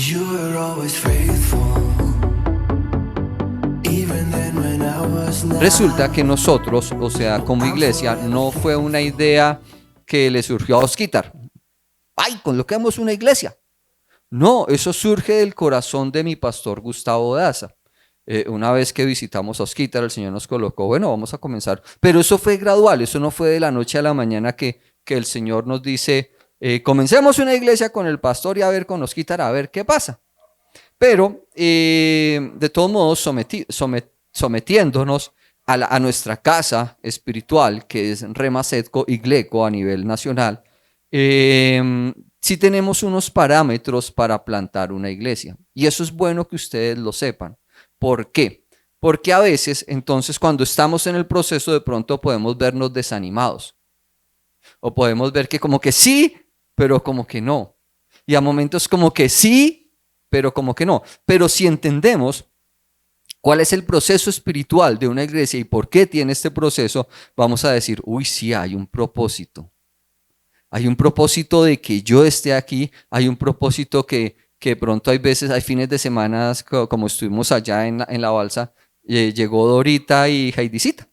You were always faithful, even then when I was not. Resulta que nosotros, o sea, como iglesia, no fue una idea que le surgió a Osquitar. ¡Ay, coloquemos una iglesia! No, eso surge del corazón de mi pastor Gustavo Daza. Una vez que visitamos a Osquitar, el Señor nos colocó, bueno, vamos a comenzar. Pero eso fue gradual, eso no fue de la noche a la mañana que el Señor nos dice, comencemos una iglesia con el pastor y a ver con Osquitar, a ver qué pasa. Pero, de todos modos, sometiéndonos a nuestra casa espiritual, que es Rema Setco y Gleco a nivel nacional, sí tenemos unos parámetros para plantar una iglesia. Y eso es bueno que ustedes lo sepan. ¿Por qué? Porque a veces, entonces, cuando estamos en el proceso, de pronto podemos vernos desanimados. O podemos ver que como que sí, pero como que no. Y a momentos como que sí, pero como que no. Pero si entendemos cuál es el proceso espiritual de una iglesia y por qué tiene este proceso, vamos a decir, uy, sí, hay un propósito. Hay un propósito de que yo esté aquí, hay un propósito que de pronto hay veces, hay fines de semana, como estuvimos allá en la balsa, llegó Dorita y Heidicita.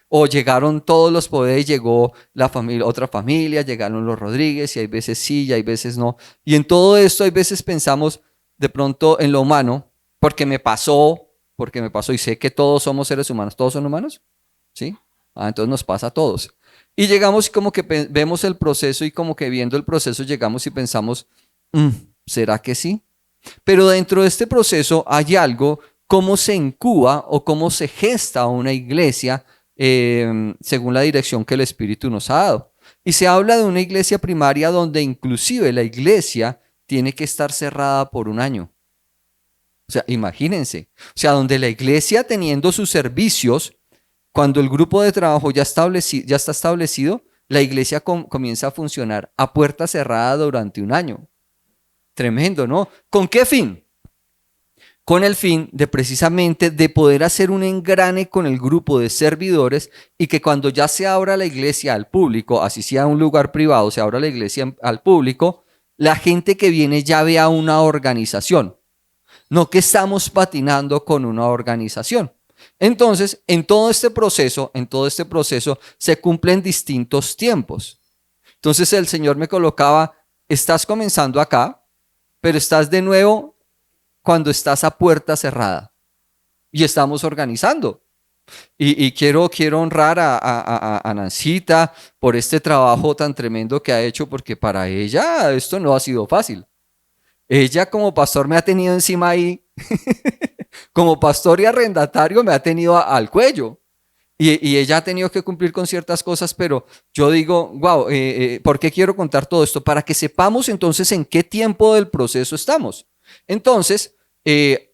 O llegaron todos los poderes, llegó la familia, otra familia, llegaron los Rodríguez, y hay veces sí, y hay veces no. Y en todo esto hay veces pensamos de pronto en lo humano, porque me pasó, y sé que todos somos seres humanos. ¿Todos son humanos? ¿Sí? Entonces nos pasa a todos. Y llegamos y como que vemos el proceso y como que viendo el proceso llegamos y pensamos, ¿será que sí? Pero dentro de este proceso hay algo, cómo se incuba o cómo se gesta una iglesia según la dirección que el Espíritu nos ha dado. Y se habla de una iglesia primaria donde inclusive la iglesia tiene que estar cerrada por un año. O sea, imagínense. O sea, donde la iglesia teniendo sus servicios, cuando el grupo de trabajo ya está establecido, la iglesia comienza a funcionar a puerta cerrada durante un año. Tremendo, ¿no? ¿Con qué fin? Con el fin de precisamente de poder hacer un engrane con el grupo de servidores y que cuando ya se abra la iglesia al público, así sea un lugar privado, se abra la iglesia al público, la gente que viene ya vea una organización, no que estamos patinando con una organización. Entonces, en todo este proceso se cumplen distintos tiempos. Entonces el Señor me colocaba, estás comenzando acá, pero estás de nuevo cuando estás a puerta cerrada y estamos organizando. Y quiero honrar a Nancita por este trabajo tan tremendo que ha hecho, porque para ella esto no ha sido fácil. Ella como pastor me ha tenido encima ahí, como pastor y arrendatario me ha tenido al cuello. Y ella ha tenido que cumplir con ciertas cosas, pero yo digo, wow, ¿por qué quiero contar todo esto? Para que sepamos entonces en qué tiempo del proceso estamos. Entonces,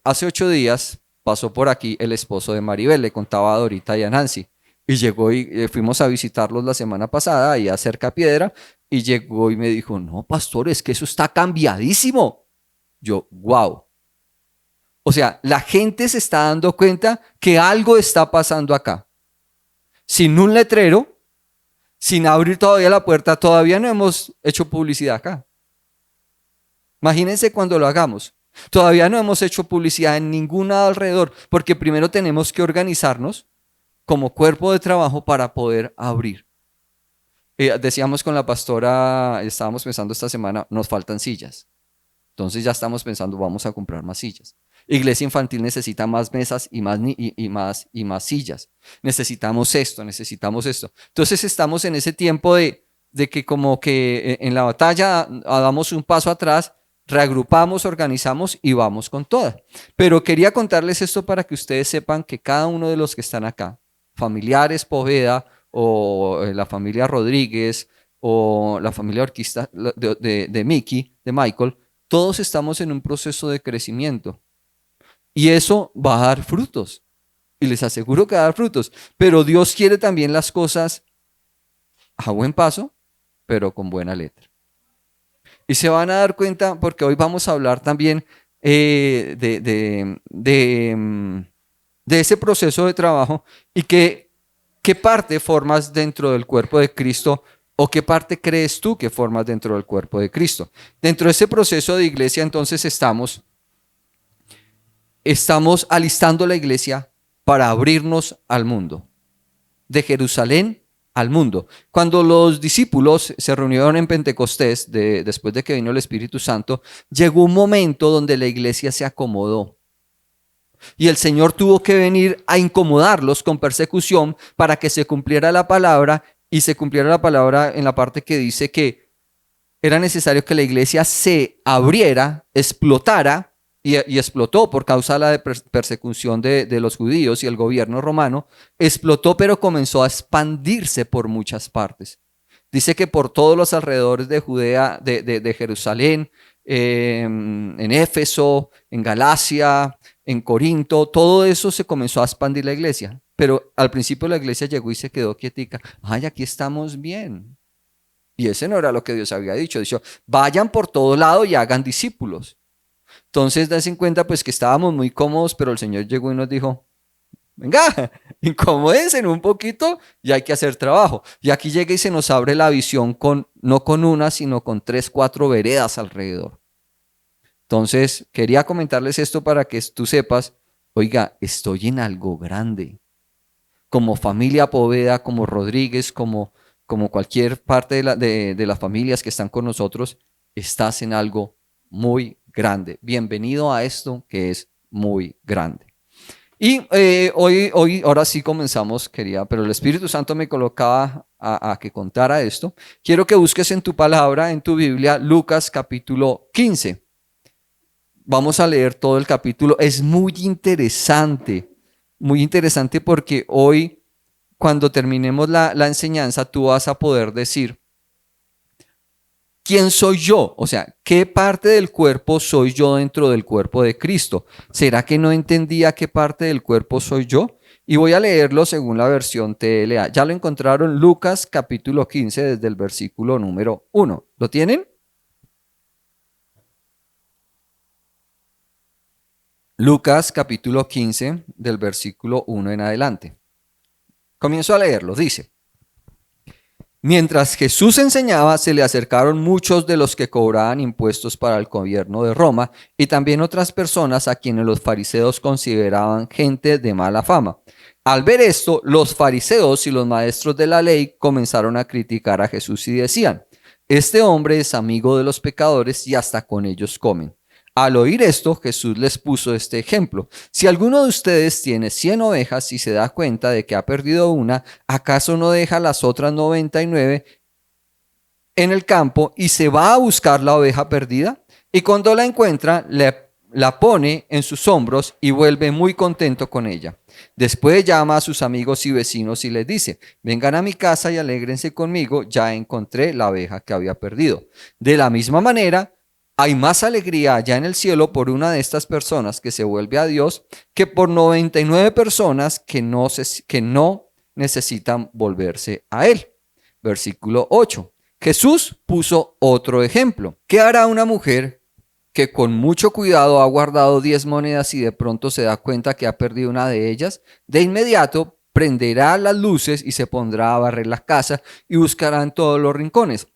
hace 8 días pasó por aquí el esposo de Maribel, le contaba a Dorita y a Nancy, y llegó y fuimos a visitarlos la semana pasada, ahí a Cerca Piedra, y llegó y me dijo, no, pastor, es que eso está cambiadísimo. Yo, wow. O sea, la gente se está dando cuenta que algo está pasando acá. Sin un letrero, sin abrir todavía la puerta, todavía no hemos hecho publicidad acá. Imagínense cuando lo hagamos. Todavía no hemos hecho publicidad en ningún lado alrededor, porque primero tenemos que organizarnos como cuerpo de trabajo para poder abrir. Decíamos con la pastora, estábamos pensando esta semana, nos faltan sillas. Entonces ya estamos pensando, vamos a comprar más sillas. Iglesia infantil necesita más mesas y más sillas. Necesitamos esto, necesitamos esto. Entonces estamos en ese tiempo de que como que en la batalla damos un paso atrás, reagrupamos, organizamos y vamos con toda. Pero quería contarles esto para que ustedes sepan que cada uno de los que están acá, familiares Poveda o la familia Rodríguez o la familia orquista de Mickey, de Michael, todos estamos en un proceso de crecimiento y eso va a dar frutos y les aseguro que va a dar frutos, pero Dios quiere también las cosas a buen paso, pero con buena letra. Y se van a dar cuenta porque hoy vamos a hablar también de ese proceso de trabajo y qué parte formas dentro del cuerpo de Cristo ¿O qué parte crees tú que formas dentro del cuerpo de Cristo? Dentro de ese proceso de iglesia, entonces estamos alistando la iglesia para abrirnos al mundo, de Jerusalén al mundo. Cuando los discípulos se reunieron en Pentecostés, después de que vino el Espíritu Santo, llegó un momento donde la iglesia se acomodó. Y el Señor tuvo que venir a incomodarlos con persecución para que se cumpliera la palabra, y se cumpliera la palabra en la parte que dice que era necesario que la iglesia se abriera, explotara, y explotó por causa de la persecución de los judíos y el gobierno romano. Explotó, pero comenzó a expandirse por muchas partes. Dice que por todos los alrededores de Judea, de Jerusalén, en Éfeso, en Galacia, en Corinto, todo eso se comenzó a expandir la iglesia. Pero al principio la iglesia llegó y se quedó quietica. Ay, aquí estamos bien. Y ese no era lo que Dios había dicho. Dijo, vayan por todo lado y hagan discípulos. Entonces, dense en cuenta pues que estábamos muy cómodos, pero el Señor llegó y nos dijo, venga, incomódense un poquito y hay que hacer trabajo. Y aquí llega y se nos abre la visión no con una, sino con 3, 4 veredas alrededor. Entonces, quería comentarles esto para que tú sepas, oiga, estoy en algo grande. Como familia Poveda, como Rodríguez, como cualquier parte de las familias que están con nosotros, estás en algo muy grande. Bienvenido a esto que es muy grande. Y ahora sí comenzamos, pero el Espíritu Santo me colocaba a que contara esto. Quiero que busques en tu palabra, en tu Biblia, Lucas capítulo 15. Vamos a leer todo el capítulo. Es muy interesante porque hoy, cuando terminemos la enseñanza, tú vas a poder decir, ¿quién soy yo? O sea, ¿qué parte del cuerpo soy yo dentro del cuerpo de Cristo? ¿Será que no entendía qué parte del cuerpo soy yo? Y voy a leerlo según la versión TLA. Ya lo encontraron, Lucas capítulo 15 desde el versículo número 1. ¿Lo tienen? Lucas capítulo 15 del versículo 1 en adelante. Comienzo a leerlo, dice. Mientras Jesús enseñaba, se le acercaron muchos de los que cobraban impuestos para el gobierno de Roma y también otras personas a quienes los fariseos consideraban gente de mala fama. Al ver esto, los fariseos y los maestros de la ley comenzaron a criticar a Jesús y decían, este hombre es amigo de los pecadores y hasta con ellos comen. Al oír esto, Jesús les puso este ejemplo. Si alguno de ustedes tiene 100 ovejas y se da cuenta de que ha perdido una, ¿acaso no deja las otras 99 en el campo y se va a buscar la oveja perdida? Y cuando la encuentra, la pone en sus hombros y vuelve muy contento con ella. Después llama a sus amigos y vecinos y les dice, vengan a mi casa y alégrense conmigo, ya encontré la oveja que había perdido. De la misma manera, hay más alegría allá en el cielo por una de estas personas que se vuelve a Dios que por 99 personas que no necesitan volverse a Él. Versículo 8. Jesús puso otro ejemplo. ¿Qué hará una mujer que con mucho cuidado ha guardado 10 monedas y de pronto se da cuenta que ha perdido una de ellas? De inmediato prenderá las luces y se pondrá a barrer la casa y buscará en todos los rincones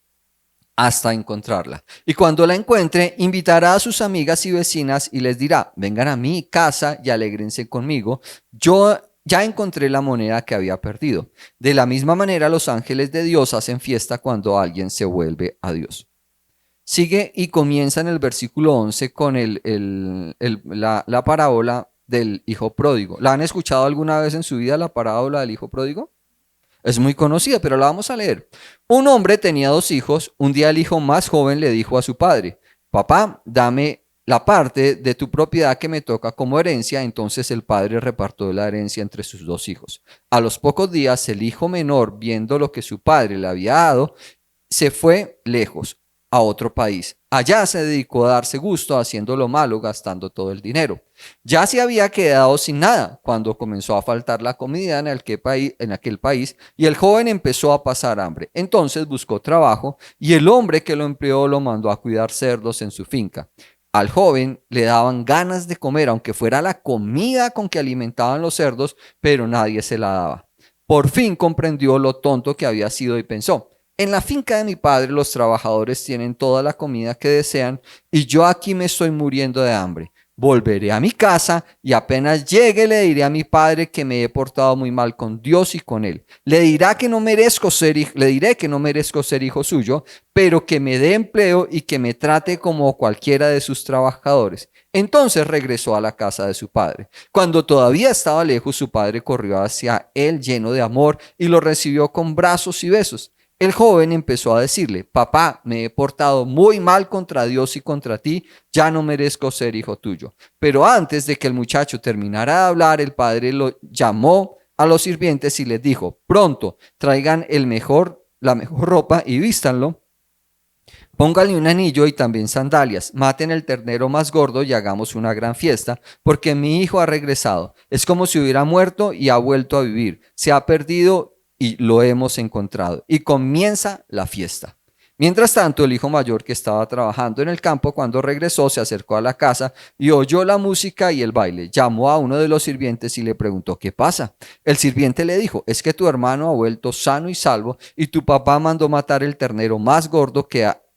hasta encontrarla. Y cuando la encuentre, invitará a sus amigas y vecinas y les dirá, vengan a mi casa y alégrense conmigo, yo ya encontré la moneda que había perdido. De la misma manera, los ángeles de Dios hacen fiesta cuando alguien se vuelve a Dios. Sigue y comienza en el versículo 11 con la parábola del hijo pródigo. ¿La han escuchado alguna vez en su vida, la parábola del hijo pródigo? Es muy conocida, pero la vamos a leer. Un hombre tenía 2 hijos. Un día el hijo más joven le dijo a su padre, papá, dame la parte de tu propiedad que me toca como herencia. Entonces el padre repartió la herencia entre sus 2 hijos. A los pocos días el hijo menor, viendo lo que su padre le había dado, se fue lejos a otro país. Allá se dedicó a darse gusto haciendo lo malo, gastando todo el dinero. Ya se había quedado sin nada cuando comenzó a faltar la comida en aquel país y el joven empezó a pasar hambre. Entonces buscó trabajo y el hombre que lo empleó lo mandó a cuidar cerdos en su finca. Al joven le daban ganas de comer, aunque fuera la comida con que alimentaban los cerdos, pero nadie se la daba. Por fin comprendió lo tonto que había sido y pensó, En la finca de mi padre los trabajadores tienen toda la comida que desean y yo aquí me estoy muriendo de hambre. Volveré a mi casa y apenas llegue le diré a mi padre que me he portado muy mal con Dios y con él. Le diré que no merezco ser hijo suyo, pero que me dé empleo y que me trate como cualquiera de sus trabajadores. Entonces regresó a la casa de su padre. Cuando todavía estaba lejos, su padre corrió hacia él lleno de amor y lo recibió con brazos y besos. El joven empezó a decirle: papá, me he portado muy mal contra Dios y contra ti, ya no merezco ser hijo tuyo. Pero antes de que el muchacho terminara de hablar, el padre lo llamó a los sirvientes y les dijo: pronto, traigan la mejor ropa y vístanlo. Pónganle un anillo y también sandalias. Maten el ternero más gordo y hagamos una gran fiesta, porque mi hijo ha regresado. Es como si hubiera muerto y ha vuelto a vivir. Se ha perdido y lo hemos encontrado. Y comienza la fiesta. Mientras tanto, el hijo mayor, que estaba trabajando en el campo, cuando regresó, se acercó a la casa y oyó la música y el baile. Llamó a uno de los sirvientes y le preguntó: ¿qué pasa? El sirviente le dijo: es que tu hermano ha vuelto sano y salvo y tu papá mandó matar el ternero más gordo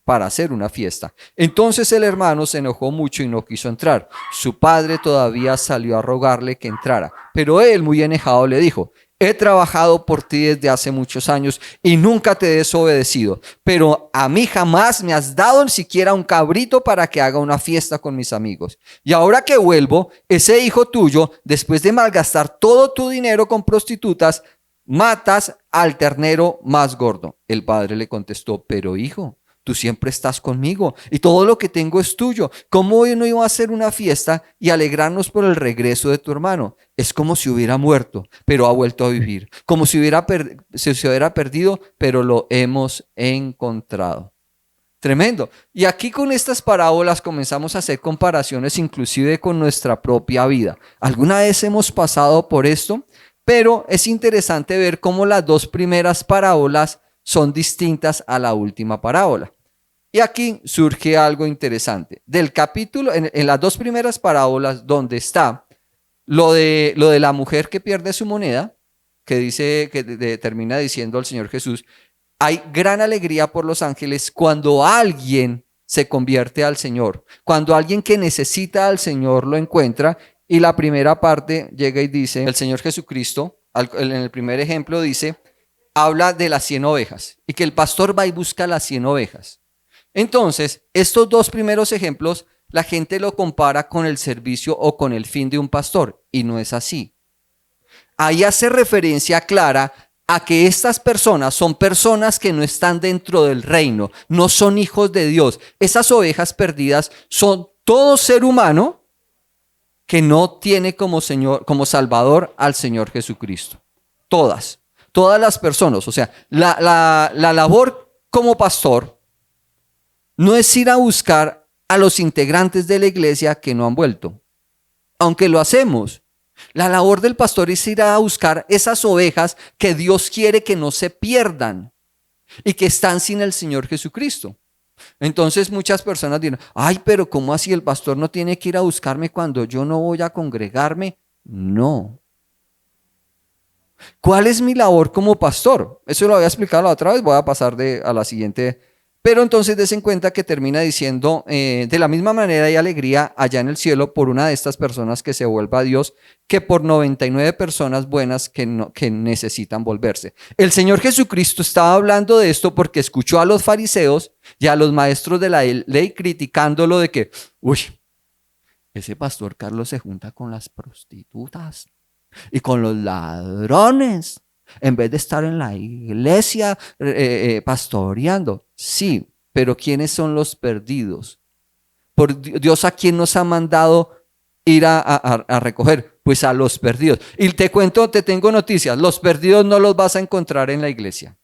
para hacer una fiesta. Entonces el hermano se enojó mucho y no quiso entrar. Su padre todavía salió a rogarle que entrara, pero él, muy enojado, le dijo: he trabajado por ti desde hace muchos años y nunca te he desobedecido, pero a mí jamás me has dado ni siquiera un cabrito para que haga una fiesta con mis amigos. Y ahora que vuelvo, ese hijo tuyo, después de malgastar todo tu dinero con prostitutas, matas al ternero más gordo. El padre le contestó: pero hijo, tú siempre estás conmigo y todo lo que tengo es tuyo. ¿Cómo hoy no iba a hacer una fiesta y alegrarnos por el regreso de tu hermano? Es como si hubiera muerto, pero ha vuelto a vivir. Como si se hubiera perdido, pero lo hemos encontrado. Tremendo. Y aquí con estas parábolas comenzamos a hacer comparaciones inclusive con nuestra propia vida. ¿Alguna vez hemos pasado por esto? Pero es interesante ver cómo las dos primeras parábolas son distintas a la última parábola. Y aquí surge algo interesante. Del capítulo, en las dos primeras parábolas, donde está lo de la mujer que pierde su moneda, que dice, termina diciendo el Señor Jesús: hay gran alegría por los ángeles cuando alguien se convierte al Señor, cuando alguien que necesita al Señor lo encuentra. Y la primera parte llega y dice, el Señor Jesucristo, en el primer ejemplo dice, habla de las 100 ovejas y que el pastor va y busca las 100 ovejas. Entonces, estos dos primeros ejemplos, la gente lo compara con el servicio o con el fin de un pastor, y no es así. Ahí hace referencia clara a que estas personas son personas que no están dentro del reino, no son hijos de Dios. Esas ovejas perdidas son todo ser humano que no tiene como Salvador al Señor Jesucristo. Todas las personas. O sea, la labor como pastor no es ir a buscar a los integrantes de la iglesia que no han vuelto, aunque lo hacemos. La labor del pastor es ir a buscar esas ovejas que Dios quiere que no se pierdan y que están sin el Señor Jesucristo. Entonces muchas personas dirán: ay, pero ¿cómo así el pastor no tiene que ir a buscarme cuando yo no voy a congregarme? No. ¿Cuál es mi labor como pastor? Eso lo había explicado la otra vez, voy a pasar a la siguiente. Pero entonces des en cuenta que termina diciendo, de la misma manera hay alegría allá en el cielo por una de estas personas que se vuelva a Dios, que por 99 personas buenas que necesitan volverse. El Señor Jesucristo estaba hablando de esto porque escuchó a los fariseos y a los maestros de la ley criticándolo de que, uy, ese pastor Carlos se junta con las prostitutas y con los ladrones, en vez de estar en la iglesia pastoreando. Sí, pero ¿quiénes son los perdidos? Por Dios, ¿a quién nos ha mandado ir a recoger? Pues a los perdidos. Y te tengo noticias: los perdidos no los vas a encontrar en la iglesia.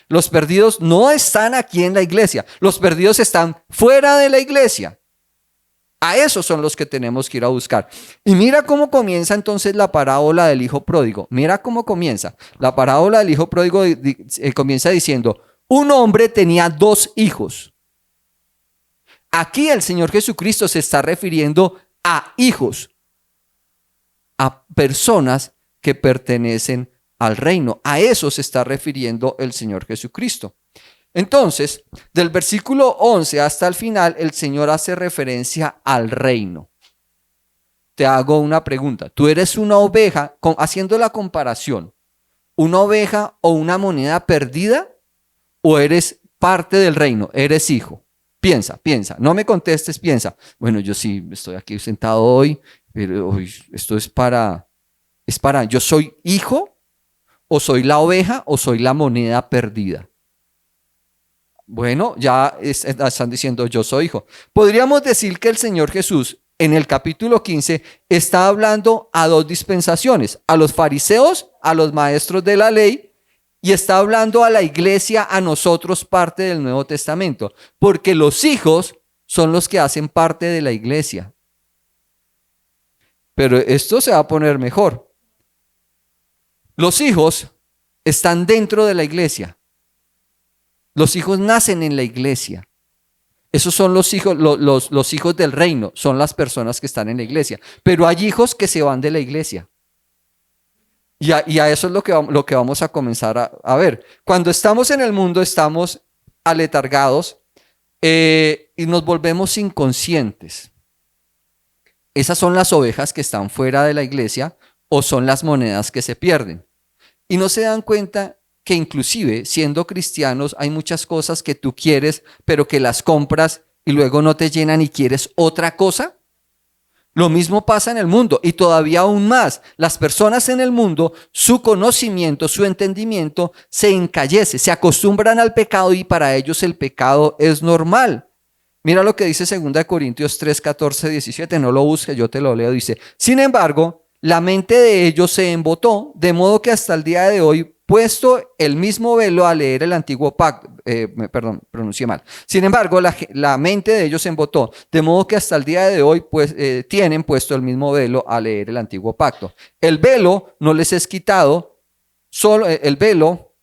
Los perdidos no están aquí en la iglesia. Los perdidos están fuera de la iglesia. A esos son los que tenemos que ir a buscar. Y mira cómo comienza entonces la parábola del hijo pródigo. Mira cómo comienza. La parábola del hijo pródigo comienza diciendo: un hombre tenía 2 hijos. Aquí el Señor Jesucristo se está refiriendo a hijos, a personas que pertenecen al reino. A eso se está refiriendo el Señor Jesucristo. Entonces, del versículo 11 hasta el final, el Señor hace referencia al reino. Te hago una pregunta. ¿Tú eres una oveja, haciendo la comparación, una oveja o una moneda perdida? ¿O eres parte del reino? ¿Eres hijo? Piensa. No me contestes, piensa. Bueno, yo sí estoy aquí sentado hoy, pero hoy esto es para, ¿yo soy hijo? ¿O soy la oveja? ¿O soy la moneda perdida? Bueno, ya están diciendo yo soy hijo. Podríamos decir que el Señor Jesús en el capítulo 15 está hablando a dos dispensaciones, a los fariseos, a los maestros de la ley, y está hablando a la iglesia, a nosotros, parte del Nuevo Testamento, porque los hijos son los que hacen parte de la iglesia. Pero esto se va a poner mejor. Los hijos están dentro de la iglesia. Los hijos nacen en la iglesia. Esos son los hijos, los hijos del reino, son las personas que están en la iglesia. Pero hay hijos que se van de la iglesia. Y a eso es lo que vamos a comenzar a ver. Cuando estamos en el mundo estamos aletargados y nos volvemos inconscientes. Esas son las ovejas que están fuera de la iglesia o son las monedas que se pierden. Y no se dan cuenta que inclusive siendo cristianos hay muchas cosas que tú quieres, pero que las compras y luego no te llenan y quieres otra cosa. Lo mismo pasa en el mundo y todavía aún más. Las personas en el mundo, su conocimiento, su entendimiento se encallece, se acostumbran al pecado y para ellos el pecado es normal. Mira lo que dice 2 Corintios 3, 14, 17, no lo busques, yo te lo leo, dice: sin embargo, la mente de ellos se embotó, de modo que hasta el día de hoy, puesto el mismo velo a leer el antiguo pacto, pronuncié mal. Sin embargo, la mente de ellos se embotó, de modo que hasta el día de hoy tienen puesto el mismo velo a leer el antiguo pacto. El velo no les es quitado, solo el velo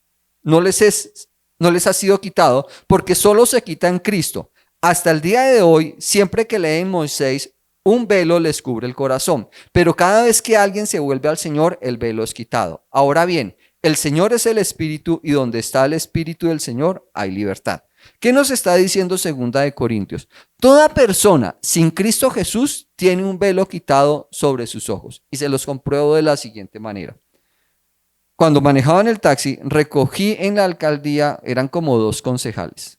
no les ha sido quitado, porque solo se quita en Cristo. Hasta el día de hoy, siempre que leen Moisés, un velo les cubre el corazón, pero cada vez que alguien se vuelve al Señor, el velo es quitado. Ahora bien, el Señor es el Espíritu y donde está el Espíritu del Señor hay libertad. ¿Qué nos está diciendo 2 Corintios? Toda persona sin Cristo Jesús tiene un velo quitado sobre sus ojos. Y se los compruebo de la siguiente manera. Cuando manejaba en el taxi, recogí en la alcaldía, eran como 2 concejales.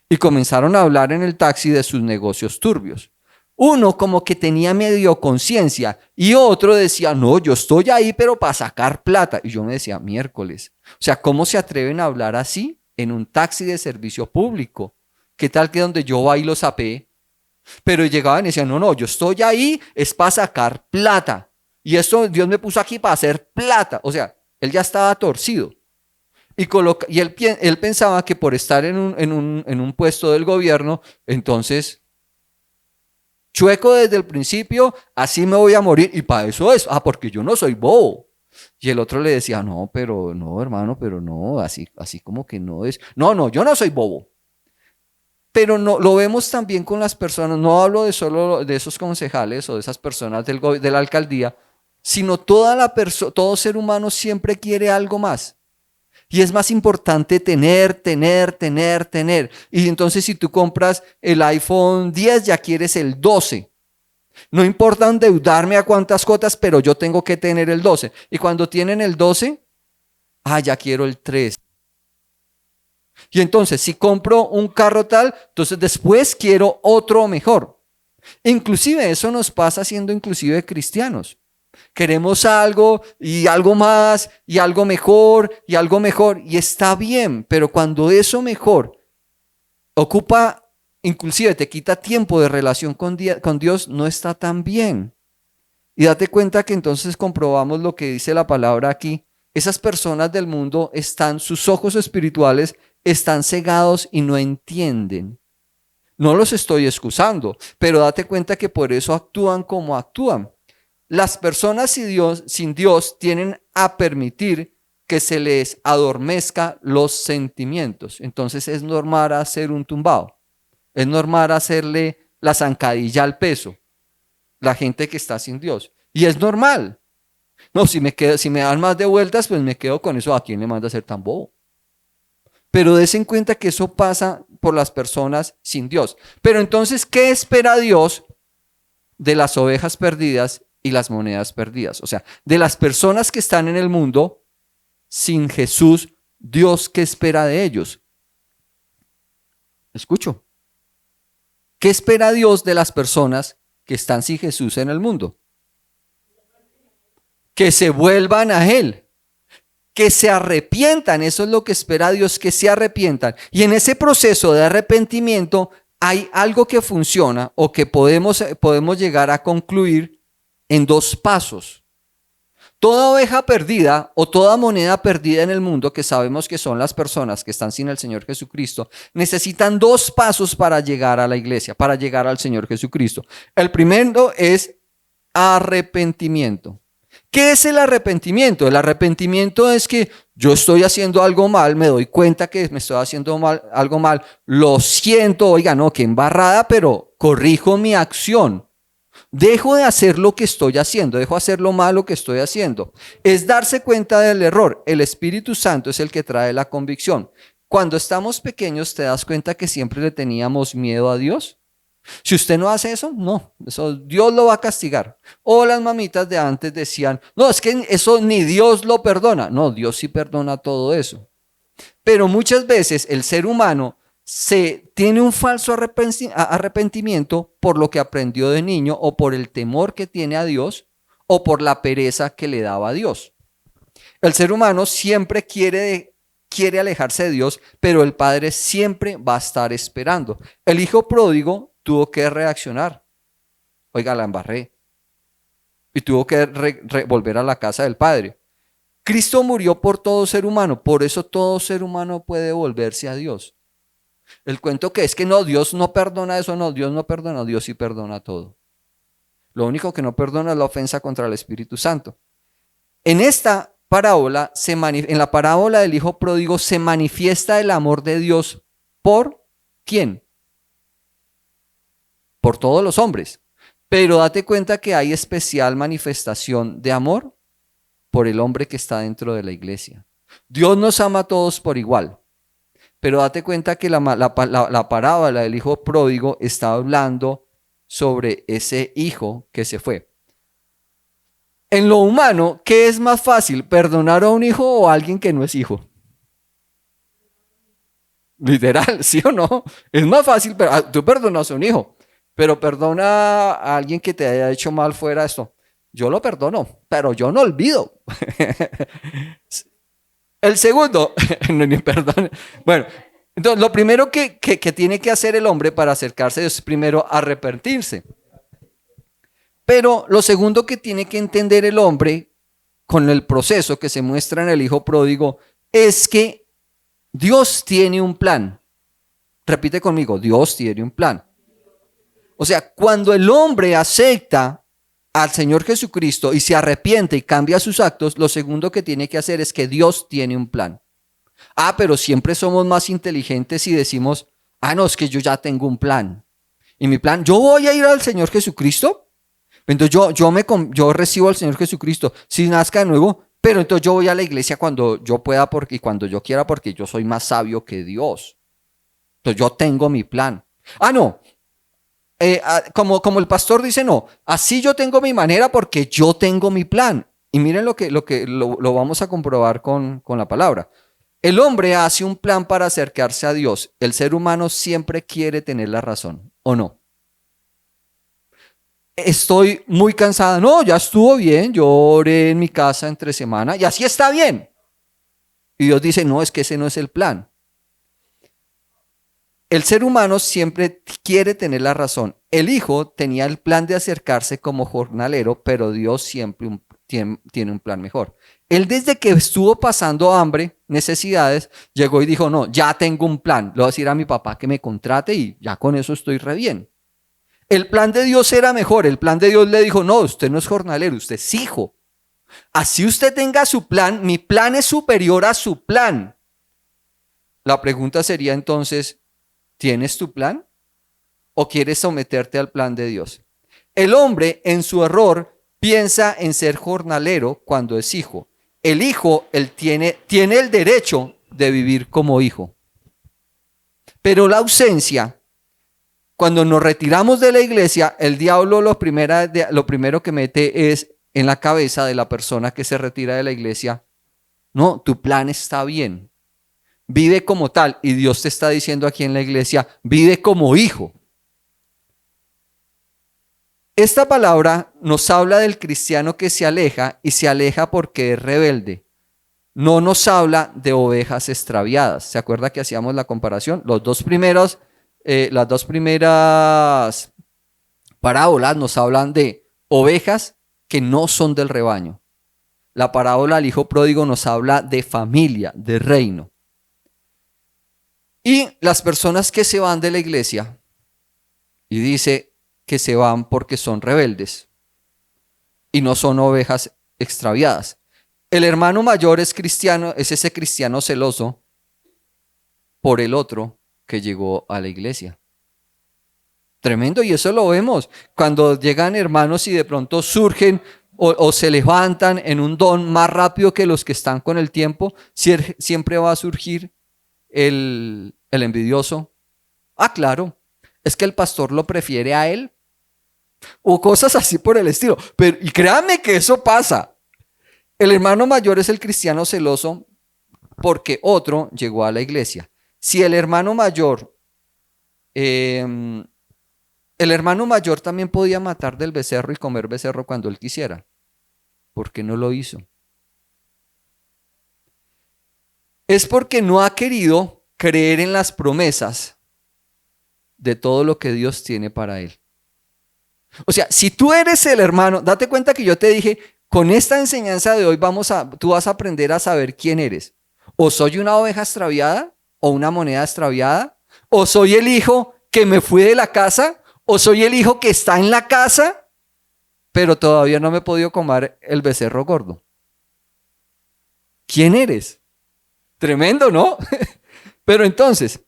Y comenzaron a hablar en el taxi de sus negocios turbios. Uno como que tenía medio conciencia y otro decía, no, yo estoy ahí pero para sacar plata. Y yo me decía, miércoles. O sea, ¿cómo se atreven a hablar así en un taxi de servicio público? ¿Qué tal que donde yo bailo sapé? Pero llegaban y decían, no, yo estoy ahí es para sacar plata. Y esto Dios me puso aquí para hacer plata. O sea, él ya estaba torcido. Y él pensaba que por estar en un puesto del gobierno, entonces... chueco desde el principio, así me voy a morir y para eso es, porque yo no soy bobo. Y el otro le decía, no, pero no, hermano, pero no, así como que no es. No, yo no soy bobo. Pero no, lo vemos también con las personas, no hablo de solo de esos concejales o de esas personas de la alcaldía, sino todo ser humano siempre quiere algo más. Y es más importante tener. Y entonces si tú compras el iPhone 10, ya quieres el 12. No importa endeudarme a cuántas cuotas, pero yo tengo que tener el 12. Y cuando tienen el 12, ya quiero el 13. Y entonces si compro un carro tal, entonces después quiero otro mejor. Inclusive eso nos pasa siendo inclusive cristianos. Queremos algo y algo más y algo mejor y algo mejor y está bien, pero cuando eso mejor ocupa, inclusive te quita tiempo de relación con Dios, no está tan bien. Y date cuenta que entonces comprobamos lo que dice la palabra aquí. Esas personas del mundo sus ojos espirituales están cegados y no entienden. No los estoy excusando, pero date cuenta que por eso actúan como actúan. Las personas sin Dios tienden a permitir que se les adormezca los sentimientos. Entonces es normal hacer un tumbado. Es normal hacerle la zancadilla al peso. La gente que está sin Dios. Y es normal. No, si me dan más de vueltas, pues me quedo con eso. ¿A quién le manda a ser tan bobo? Pero des en cuenta que eso pasa por las personas sin Dios. Pero entonces, ¿qué espera Dios de las ovejas perdidas y las monedas perdidas? O sea, de las personas que están en el mundo sin Jesús, Dios, ¿qué espera de ellos? Escucho. ¿Qué espera Dios de las personas que están sin Jesús en el mundo? Que se vuelvan a Él. Que se arrepientan, eso es lo que espera Dios, que se arrepientan. Y en ese proceso de arrepentimiento hay algo que funciona o que podemos llegar a concluir en 2 pasos. Toda oveja perdida o toda moneda perdida en el mundo, que sabemos que son las personas que están sin el Señor Jesucristo, necesitan 2 pasos para llegar a la iglesia, para llegar al Señor Jesucristo. El primero es arrepentimiento. ¿Qué es el arrepentimiento? El arrepentimiento es que yo estoy haciendo algo mal, me doy cuenta que me estoy haciendo algo mal, lo siento, oiga, no, qué embarrada, pero corrijo mi acción. Dejo de hacer lo que estoy haciendo, dejo de hacer lo malo que estoy haciendo. Es darse cuenta del error. El Espíritu Santo es el que trae la convicción. Cuando estamos pequeños, ¿te das cuenta que siempre le teníamos miedo a Dios? Si usted no hace eso, no, eso Dios lo va a castigar. O las mamitas de antes decían, no, es que eso ni Dios lo perdona. No, Dios sí perdona todo eso. Pero muchas veces el ser humano tiene un falso arrepentimiento por lo que aprendió de niño o por el temor que tiene a Dios o por la pereza que le daba a Dios. El ser humano siempre quiere alejarse de Dios, pero el Padre siempre va a estar esperando. El hijo pródigo tuvo que reaccionar. Oiga, la embarré. Y tuvo que volver a la casa del Padre. Cristo murió por todo ser humano, por eso todo ser humano puede volverse a Dios. El cuento que es que no, Dios no perdona eso, no, Dios no perdona, Dios sí perdona todo. Lo único que no perdona es la ofensa contra el Espíritu Santo. En esta parábola, en la parábola del hijo pródigo, se manifiesta el amor de Dios por ¿quién? Por todos los hombres. Pero date cuenta que hay especial manifestación de amor por el hombre que está dentro de la iglesia. Dios nos ama a todos por igual. Pero date cuenta que la parábola del hijo pródigo está hablando sobre ese hijo que se fue. En lo humano, ¿qué es más fácil? ¿Perdonar a un hijo o a alguien que no es hijo? Literal, ¿sí o no? Es más fácil, tú perdonas a un hijo. Pero perdona a alguien que te haya hecho mal fuera de esto. Yo lo perdono, pero yo no olvido. El segundo, no, ni perdón. Bueno, entonces lo primero que tiene que hacer el hombre para acercarse a Dios es primero arrepentirse. Pero lo segundo que tiene que entender el hombre con el proceso que se muestra en el hijo pródigo es que Dios tiene un plan. Repite conmigo, Dios tiene un plan. O sea, cuando el hombre acepta al Señor Jesucristo y se arrepiente y cambia sus actos, lo segundo que tiene que hacer es que Dios tiene un plan. Pero siempre somos más inteligentes y decimos, no, es que yo ya tengo un plan. Y mi plan, yo voy a ir al Señor Jesucristo. Entonces yo recibo al Señor Jesucristo si nazca de nuevo, pero entonces yo voy a la iglesia cuando yo pueda y cuando yo quiera porque yo soy más sabio que Dios. Entonces yo tengo mi plan. No. Como el pastor dice, no, así yo tengo mi manera porque yo tengo mi plan. Y miren lo vamos a comprobar con la palabra. El hombre hace un plan para acercarse a Dios. El ser humano siempre quiere tener la razón, ¿o no? Estoy muy cansada. No, ya estuvo bien. Yo oré en mi casa entre semana y así está bien. Y Dios dice, no, es que ese no es el plan. El ser humano siempre quiere tener la razón. El hijo tenía el plan de acercarse como jornalero, pero Dios siempre tiene un plan mejor. Él desde que estuvo pasando hambre, necesidades, llegó y dijo, no, ya tengo un plan. Le voy a decir a mi papá que me contrate y ya con eso estoy re bien. El plan de Dios era mejor. El plan de Dios le dijo, no, usted no es jornalero, usted es hijo. Así usted tenga su plan, mi plan es superior a su plan. La pregunta sería entonces, ¿tienes tu plan? ¿O quieres someterte al plan de Dios? El hombre en su error piensa en ser jornalero cuando es hijo. El hijo, él tiene el derecho de vivir como hijo. Pero la ausencia, cuando nos retiramos de la iglesia, el diablo lo primero que mete es en la cabeza de la persona que se retira de la iglesia: no, tu plan está bien, vive como tal. Y Dios te está diciendo aquí en la iglesia: vive como hijo. Esta palabra nos habla del cristiano que se aleja, y se aleja porque es rebelde. No nos habla de ovejas extraviadas. ¿Se acuerda que hacíamos la comparación? Las dos primeras parábolas nos hablan de ovejas que no son del rebaño. La parábola del hijo pródigo nos habla de familia, de reino. Y las personas que se van de la iglesia, y dice que se van porque son rebeldes y no son ovejas extraviadas. El hermano mayor es cristiano, es ese cristiano celoso por el otro que llegó a la iglesia. Tremendo, y eso lo vemos cuando llegan hermanos y de pronto surgen o se levantan en un don más rápido que los que están con el tiempo. Siempre va a surgir el envidioso. Ah, claro, es que el pastor lo prefiere a él, o cosas así por el estilo. Pero, y créanme que eso pasa. El hermano mayor es el cristiano celoso porque otro llegó a la iglesia. Si el hermano mayor también podía matar del becerro y comer becerro cuando él quisiera. ¿Por qué no lo hizo? Es porque no ha querido creer en las promesas de todo lo que Dios tiene para él. O sea, si tú eres el hermano, date cuenta que yo te dije, con esta enseñanza de hoy tú vas a aprender a saber quién eres. O soy una oveja extraviada, o una moneda extraviada, o soy el hijo que me fui de la casa, o soy el hijo que está en la casa, pero todavía no me he podido comer el becerro gordo. ¿Quién eres? Tremendo, ¿no? Pero entonces,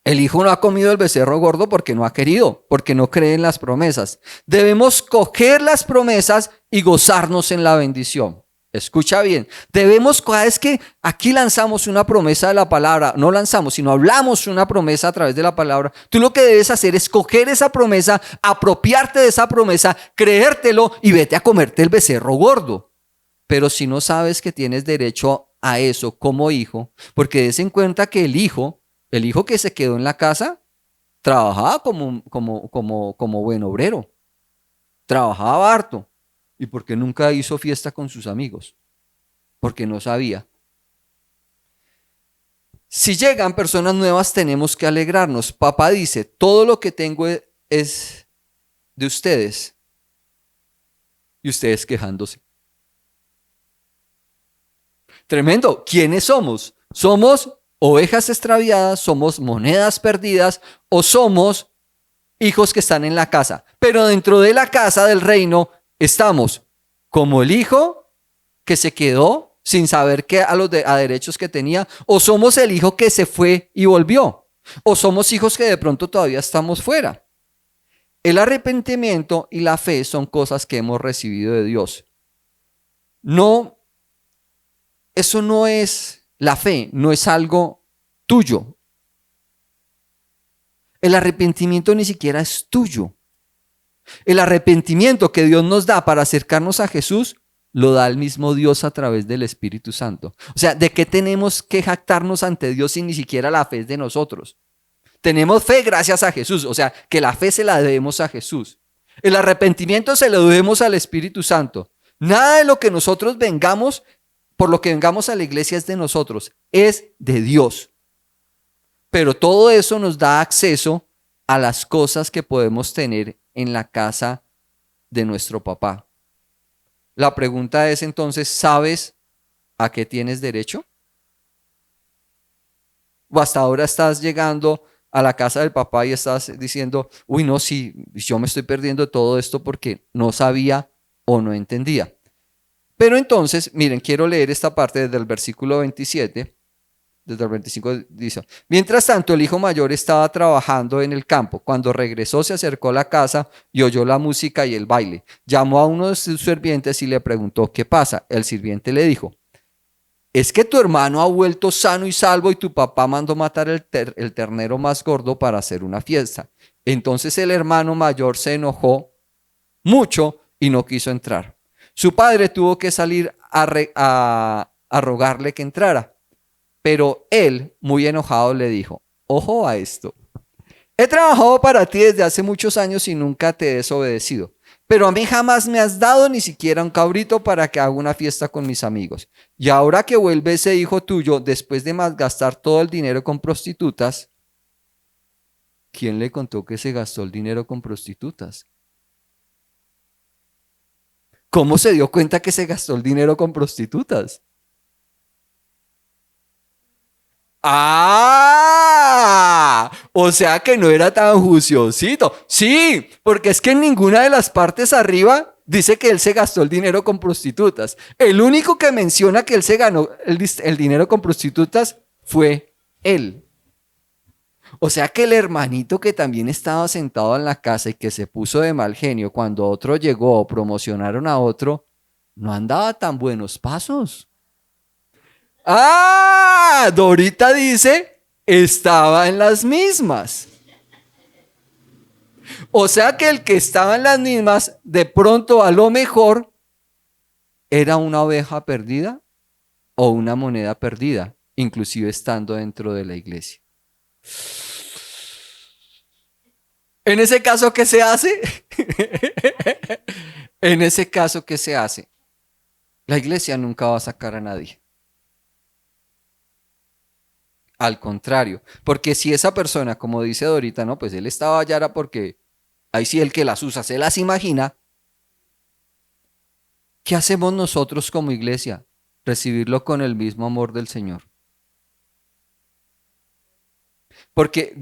el hijo no ha comido el becerro gordo porque no ha querido, porque no cree en las promesas. Debemos coger las promesas y gozarnos en la bendición. Escucha bien, cada vez que aquí lanzamos una promesa de la palabra, no lanzamos, sino hablamos una promesa a través de la palabra, tú lo que debes hacer es coger esa promesa, apropiarte de esa promesa, creértelo y vete a comerte el becerro gordo. Pero si no sabes que tienes derecho a eso como hijo, porque des en cuenta que el hijo que se quedó en la casa, trabajaba como buen obrero, trabajaba harto. ¿Y por qué nunca hizo fiesta con sus amigos? Porque no sabía. Si llegan personas nuevas, tenemos que alegrarnos. Papá dice, todo lo que tengo es de ustedes. Y ustedes quejándose. Tremendo. ¿Quiénes somos? ¿Somos ovejas extraviadas? ¿Somos monedas perdidas? ¿O somos hijos que están en la casa? Pero dentro de la casa del reino estamos como el hijo que se quedó sin saber a derechos que tenía, o somos el hijo que se fue y volvió, o somos hijos que de pronto todavía estamos fuera. El arrepentimiento y la fe son cosas que hemos recibido de Dios. No, eso no es la fe, no es algo tuyo. El arrepentimiento ni siquiera es tuyo. El arrepentimiento que Dios nos da para acercarnos a Jesús, lo da el mismo Dios a través del Espíritu Santo. O sea, ¿de qué tenemos que jactarnos ante Dios si ni siquiera la fe es de nosotros? Tenemos fe gracias a Jesús, o sea, que la fe se la debemos a Jesús. El arrepentimiento se lo debemos al Espíritu Santo. Nada de lo que nosotros por lo que vengamos a la iglesia es de nosotros, es de Dios. Pero todo eso nos da acceso a las cosas que podemos tener en la casa de nuestro papá. La pregunta es entonces, ¿sabes a qué tienes derecho? ¿O hasta ahora estás llegando a la casa del papá y estás diciendo, uy, no, sí, yo me estoy perdiendo todo esto porque no sabía o no entendía? Pero entonces, miren, quiero leer esta parte desde el versículo 27. desde el 25 dice, mientras tanto el hijo mayor estaba trabajando en el campo. Cuando regresó se acercó a la casa y oyó la música y el baile. Llamó a uno de sus sirvientes y le preguntó qué pasa. El sirviente le dijo, es que tu hermano ha vuelto sano y salvo y tu papá mandó matar el ternero más gordo para hacer una fiesta. Entonces el hermano mayor se enojó mucho y no quiso entrar. Su padre tuvo que salir a rogarle que entrara. Pero él, muy enojado, le dijo, ojo a esto. He trabajado para ti desde hace muchos años y nunca te he desobedecido. Pero a mí jamás me has dado ni siquiera un cabrito para que haga una fiesta con mis amigos. Y ahora que vuelve ese hijo tuyo, después de malgastar todo el dinero con prostitutas, ¿quién le contó que se gastó el dinero con prostitutas? ¿Cómo se dio cuenta que se gastó el dinero con prostitutas? Ah, o sea que no era tan juiciosito. Sí, porque es que en ninguna de las partes arriba dice que él se gastó el dinero con prostitutas. El único que menciona que él se ganó el dinero con prostitutas fue él. O sea que el hermanito que también estaba sentado en la casa y que se puso de mal genio cuando otro llegó o promocionaron a otro, no andaba tan buenos pasos. Ah, Dorita dice, estaba en las mismas. O sea que el que estaba en las mismas, de pronto a lo mejor, era una oveja perdida o una moneda perdida, inclusive estando dentro de la iglesia. En ese caso, ¿qué se hace? En ese caso, ¿qué se hace? La iglesia nunca va a sacar a nadie. Al contrario, porque si esa persona, como dice Dorita, no, pues él estaba allá era porque ahí sí el que las usa se las imagina. ¿Qué hacemos nosotros como iglesia? Recibirlo con el mismo amor del Señor. Porque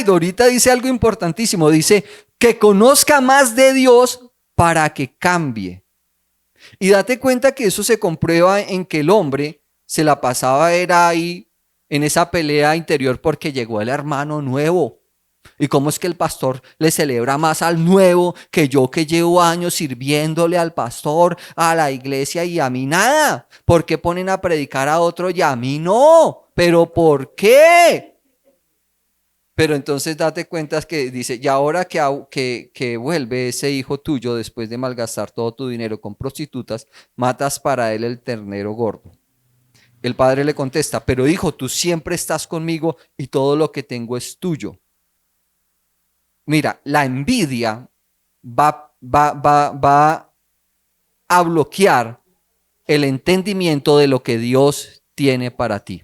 Dorita dice algo importantísimo, dice que conozca más de Dios para que cambie. Y date cuenta que eso se comprueba en que el hombre se la pasaba era ahí en esa pelea interior porque llegó el hermano nuevo. ¿Y cómo es que el pastor le celebra más al nuevo que yo que llevo años sirviéndole al pastor, a la iglesia y a mí nada? ¿Por qué ponen a predicar a otro y a mí no? ¿Pero por qué? Pero entonces date cuenta que dice, y ahora que vuelve ese hijo tuyo después de malgastar todo tu dinero con prostitutas, matas para él el ternero gordo. El padre le contesta, pero hijo, tú siempre estás conmigo y todo lo que tengo es tuyo. Mira, la envidia va a bloquear el entendimiento de lo que Dios tiene para ti.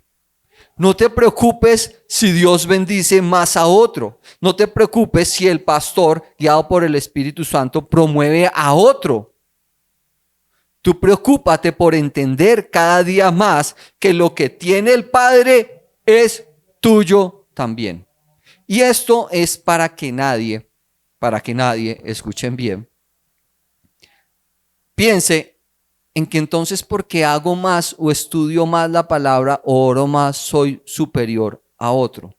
No te preocupes si Dios bendice más a otro. No te preocupes si el pastor, guiado por el Espíritu Santo, promueve a otro. Tú preocúpate por entender cada día más que lo que tiene el Padre es tuyo también. Y esto es para que nadie, escuchen bien, piense en que entonces porque hago más o estudio más la palabra o oro más soy superior a otro.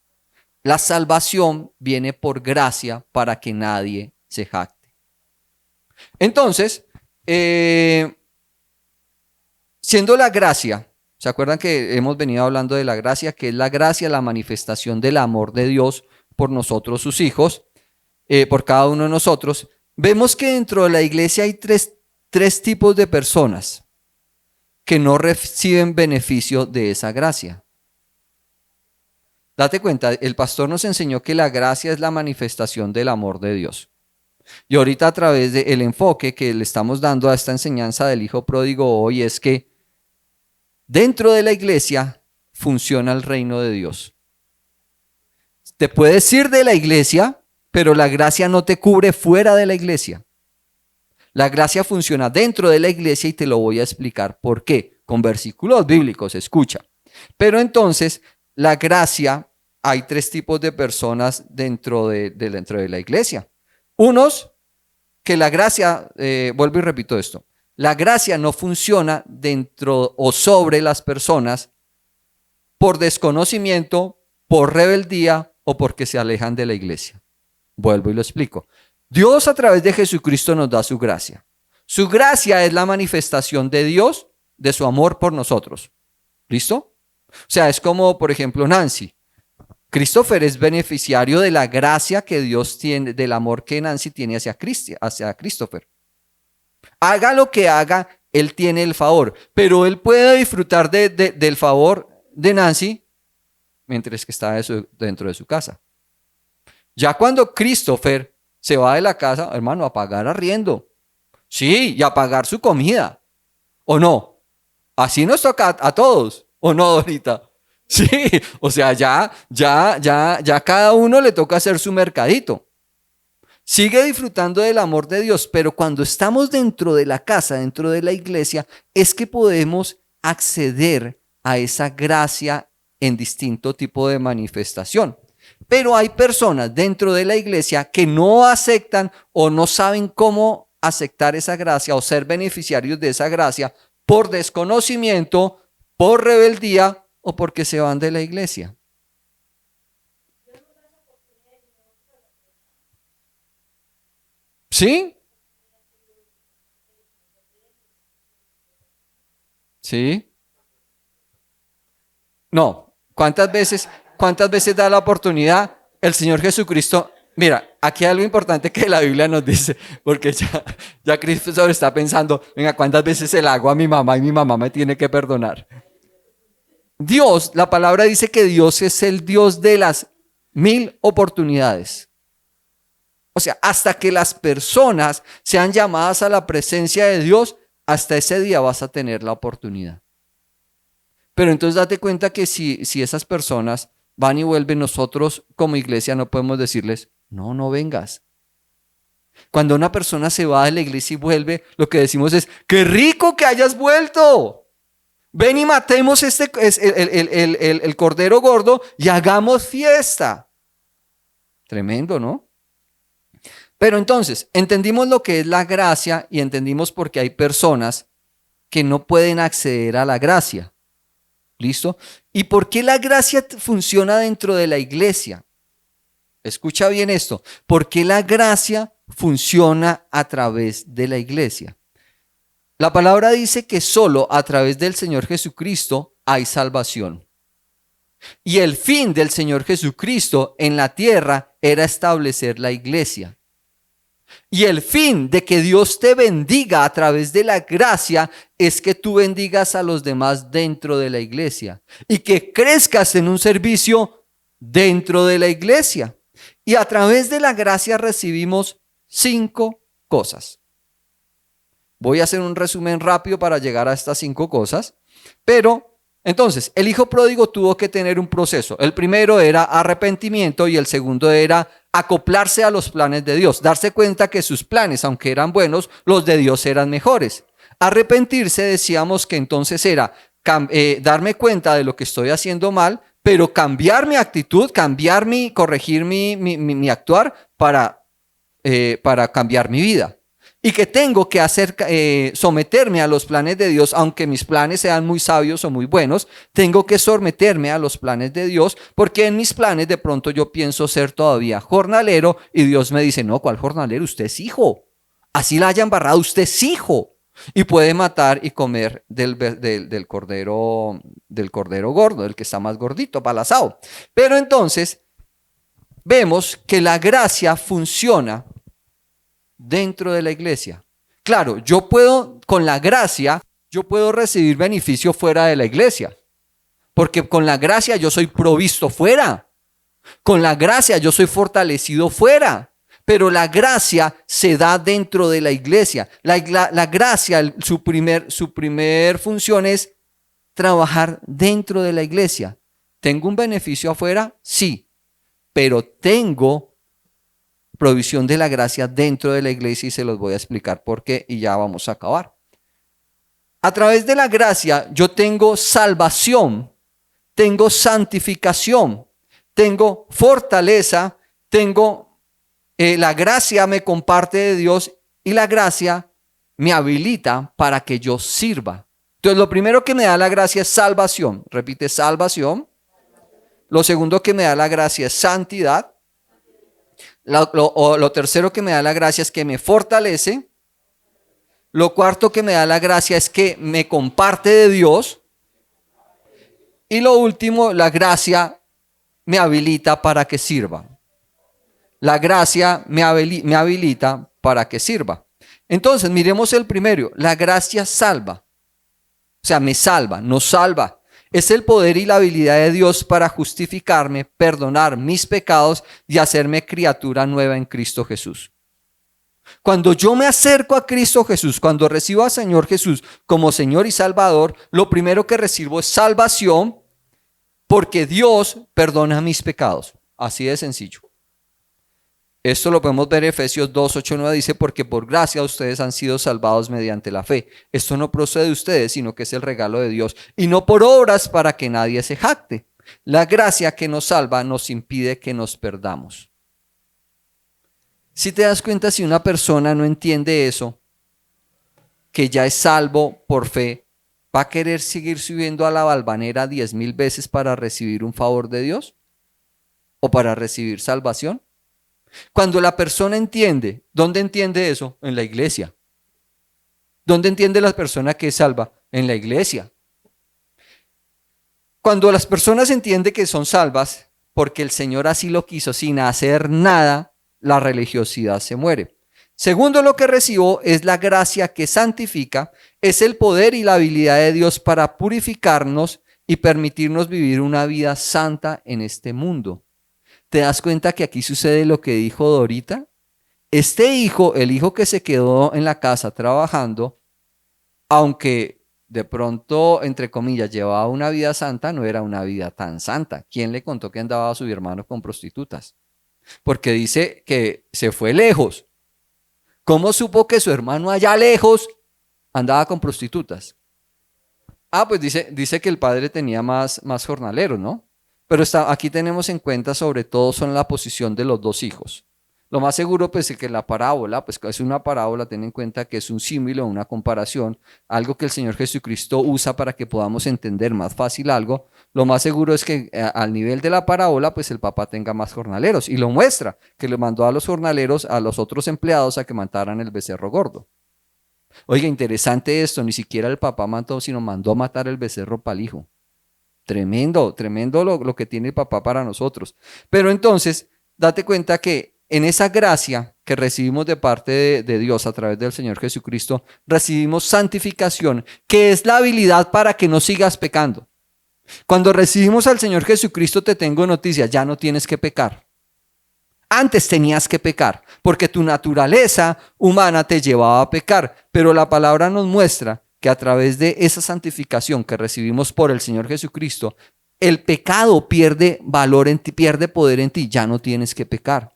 La salvación viene por gracia para que nadie se jacte. Entonces, siendo la gracia, ¿se acuerdan que hemos venido hablando de la gracia? Que es la gracia, la manifestación del amor de Dios por nosotros, sus hijos, por cada uno de nosotros. Vemos que dentro de la iglesia hay tres tipos de personas que no reciben beneficio de esa gracia. Date cuenta, el pastor nos enseñó que la gracia es la manifestación del amor de Dios. Y ahorita a través del enfoque que le estamos dando a esta enseñanza del hijo pródigo hoy es que dentro de la iglesia funciona el reino de Dios. Te puedes ir de la iglesia, pero la gracia no te cubre fuera de la iglesia. La gracia funciona dentro de la iglesia y te lo voy a explicar por qué. Con versículos bíblicos, escucha. Pero entonces, la gracia, hay tres tipos de personas dentro de la iglesia. Unos que la gracia, vuelvo y repito esto, la gracia no funciona dentro o sobre las personas por desconocimiento, por rebeldía o porque se alejan de la iglesia. Vuelvo y lo explico. Dios a través de Jesucristo nos da su gracia. Su gracia es la manifestación de Dios, de su amor por nosotros. ¿Listo? O sea, es como, por ejemplo, Nancy. Christopher es beneficiario de la gracia que Dios tiene, del amor que Nancy tiene hacia Christopher. Haga lo que haga, él tiene el favor, pero él puede disfrutar del favor de Nancy mientras que está dentro de su casa. Ya cuando Christopher se va de la casa, hermano, a pagar arriendo. Sí, y a pagar su comida. ¿O no? Así nos toca a todos. ¿O no, Dorita? Sí, o sea, ya cada uno le toca hacer su mercadito. Sigue disfrutando del amor de Dios, pero cuando estamos dentro de la casa, dentro de la iglesia, es que podemos acceder a esa gracia en distinto tipo de manifestación. Pero hay personas dentro de la iglesia que no aceptan o no saben cómo aceptar esa gracia o ser beneficiarios de esa gracia por desconocimiento, por rebeldía o porque se van de la iglesia. ¿Sí? ¿Sí? No. ¿Cuántas veces da la oportunidad el Señor Jesucristo? Mira, aquí hay algo importante que la Biblia nos dice, porque ya Cristo está pensando, venga, ¿cuántas veces se la hago a mi mamá y mi mamá me tiene que perdonar? Dios, la palabra dice que Dios es el Dios de las 1000 oportunidades. O sea, hasta que las personas sean llamadas a la presencia de Dios, hasta ese día vas a tener la oportunidad. Pero entonces date cuenta que si esas personas van y vuelven, nosotros como iglesia no podemos decirles, no vengas. Cuando una persona se va de la iglesia y vuelve, lo que decimos es, ¡qué rico que hayas vuelto! Ven y matemos el cordero gordo y hagamos fiesta. Tremendo, ¿no? Pero entonces, entendimos lo que es la gracia y entendimos por qué hay personas que no pueden acceder a la gracia. ¿Listo? ¿Y por qué la gracia funciona dentro de la iglesia? Escucha bien esto. ¿Por qué la gracia funciona a través de la iglesia? La palabra dice que solo a través del Señor Jesucristo hay salvación. Y el fin del Señor Jesucristo en la tierra era establecer la iglesia. Y el fin de que Dios te bendiga a través de la gracia es que tú bendigas a los demás dentro de la iglesia y que crezcas en un servicio dentro de la iglesia. Y a través de la gracia recibimos 5 cosas. Voy a hacer un resumen rápido para llegar a estas 5 cosas, pero entonces el hijo pródigo tuvo que tener un proceso. El primero era arrepentimiento y el segundo era acoplarse a los planes de Dios, darse cuenta que sus planes, aunque eran buenos, los de Dios eran mejores. Arrepentirse, decíamos que entonces era darme cuenta de lo que estoy haciendo mal, pero cambiar mi actitud, corregir mi actuar para cambiar mi vida. Y que tengo que someterme a los planes de Dios, aunque mis planes sean muy sabios o muy buenos, tengo que someterme a los planes de Dios, porque en mis planes de pronto yo pienso ser todavía jornalero y Dios me dice, no, ¿cuál jornalero? Usted es hijo. Así la haya embarrado, usted es hijo. Y puede matar y comer del cordero gordo, del que está más gordito, palazado. Pero entonces vemos que la gracia funciona dentro de la iglesia. Claro, con la gracia, yo puedo recibir beneficio fuera de la iglesia. Porque con la gracia yo soy provisto fuera. Con la gracia yo soy fortalecido fuera. Pero la gracia se da dentro de la iglesia. La gracia, su primer función es trabajar dentro de la iglesia. ¿Tengo un beneficio afuera? Sí. Pero tengo provisión de la gracia dentro de la iglesia y se los voy a explicar por qué y ya vamos a acabar. A través de la gracia yo tengo salvación, tengo santificación, tengo fortaleza, la gracia me comparte de Dios y la gracia me habilita para que yo sirva. Entonces, lo primero que me da la gracia es salvación. Repite, salvación. Lo segundo que me da la gracia es santidad. Lo tercero que me da la gracia es que me fortalece. Lo cuarto que me da la gracia es que me comparte de Dios. Y lo último, la gracia me habilita para que sirva. La gracia me habilita para que sirva. Entonces, miremos el primero. La gracia salva. O sea, me salva, nos salva. Es el poder y la habilidad de Dios para justificarme, perdonar mis pecados y hacerme criatura nueva en Cristo Jesús. Cuando yo me acerco a Cristo Jesús, cuando recibo al Señor Jesús como Señor y Salvador, lo primero que recibo es salvación, porque Dios perdona mis pecados. Así de sencillo. Esto lo podemos ver en Efesios 2, 8, 9, dice, porque por gracia ustedes han sido salvados mediante la fe. Esto no procede de ustedes, sino que es el regalo de Dios, y no por obras para que nadie se jacte. La gracia que nos salva nos impide que nos perdamos. Si te das cuenta, si una persona no entiende eso, que ya es salvo por fe, ¿va a querer seguir subiendo a la valvanera 10,000 veces para recibir un favor de Dios? ¿O para recibir salvación? Cuando la persona entiende, ¿dónde entiende eso? En la iglesia. ¿Dónde entiende la persona que es salva? En la iglesia. Cuando las personas entienden que son salvas, porque el Señor así lo quiso, sin hacer nada, la religiosidad se muere. Segundo, lo que recibo es la gracia que santifica, es el poder y la habilidad de Dios para purificarnos y permitirnos vivir una vida santa en este mundo. ¿Te das cuenta que aquí sucede lo que dijo Dorita? Este hijo, el hijo que se quedó en la casa trabajando, aunque de pronto, entre comillas, llevaba una vida santa, no era una vida tan santa. ¿Quién le contó que andaba a su hermano con prostitutas? Porque dice que se fue lejos. ¿Cómo supo que su hermano allá lejos andaba con prostitutas? Pues dice que el padre tenía más jornaleros, ¿no? Pero aquí tenemos en cuenta sobre todo son la posición de los dos hijos. Lo más seguro pues es que la parábola, pues es una parábola, ten en cuenta que es un símil o una comparación, algo que el Señor Jesucristo usa para que podamos entender más fácil algo. Lo más seguro es que al nivel de la parábola pues el papá tenga más jornaleros y lo muestra, que le mandó a los jornaleros, a los otros empleados a que mataran el becerro gordo. Oiga, interesante esto, ni siquiera el papá mató, sino mandó a matar el becerro para el hijo. Tremendo, tremendo lo que tiene el papá para nosotros. Pero entonces, date cuenta que en esa gracia que recibimos de parte de Dios a través del Señor Jesucristo, recibimos santificación, que es la habilidad para que no sigas pecando. Cuando recibimos al Señor Jesucristo, te tengo noticias, ya no tienes que pecar. Antes tenías que pecar, porque tu naturaleza humana te llevaba a pecar, pero la palabra nos muestra que a través de esa santificación que recibimos por el Señor Jesucristo, el pecado pierde valor en ti, pierde poder en ti, ya no tienes que pecar.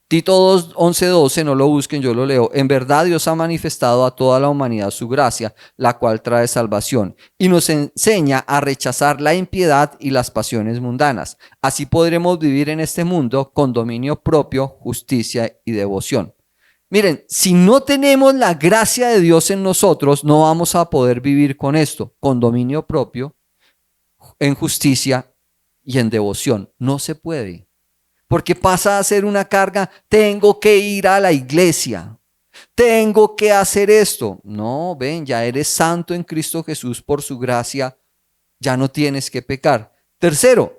Tito 2, 11, 12, no lo busquen, yo lo leo. En verdad Dios ha manifestado a toda la humanidad su gracia, la cual trae salvación, y nos enseña a rechazar la impiedad y las pasiones mundanas. Así podremos vivir en este mundo con dominio propio, justicia y devoción. Miren, si no tenemos la gracia de Dios en nosotros, no vamos a poder vivir con esto, con dominio propio, en justicia y en devoción. No se puede, porque pasa a ser una carga. Tengo que ir a la iglesia, tengo que hacer esto. No, ven, ya eres santo en Cristo Jesús por su gracia, ya no tienes que pecar. Tercero,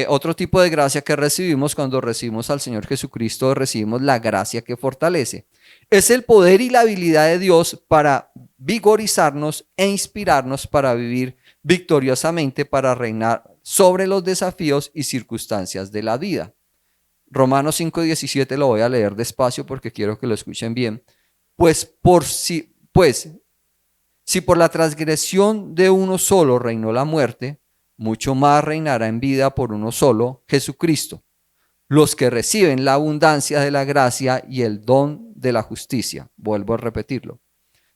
otro tipo de gracia que recibimos cuando recibimos al Señor Jesucristo, recibimos la gracia que fortalece. Es el poder y la habilidad de Dios para vigorizarnos e inspirarnos para vivir victoriosamente, para reinar sobre los desafíos y circunstancias de la vida. Romanos 5:17 lo voy a leer despacio porque quiero que lo escuchen bien. Pues si por la transgresión de uno solo reinó la muerte, mucho más reinará en vida por uno solo, Jesucristo, los que reciben la abundancia de la gracia y el don de la justicia. Vuelvo a repetirlo.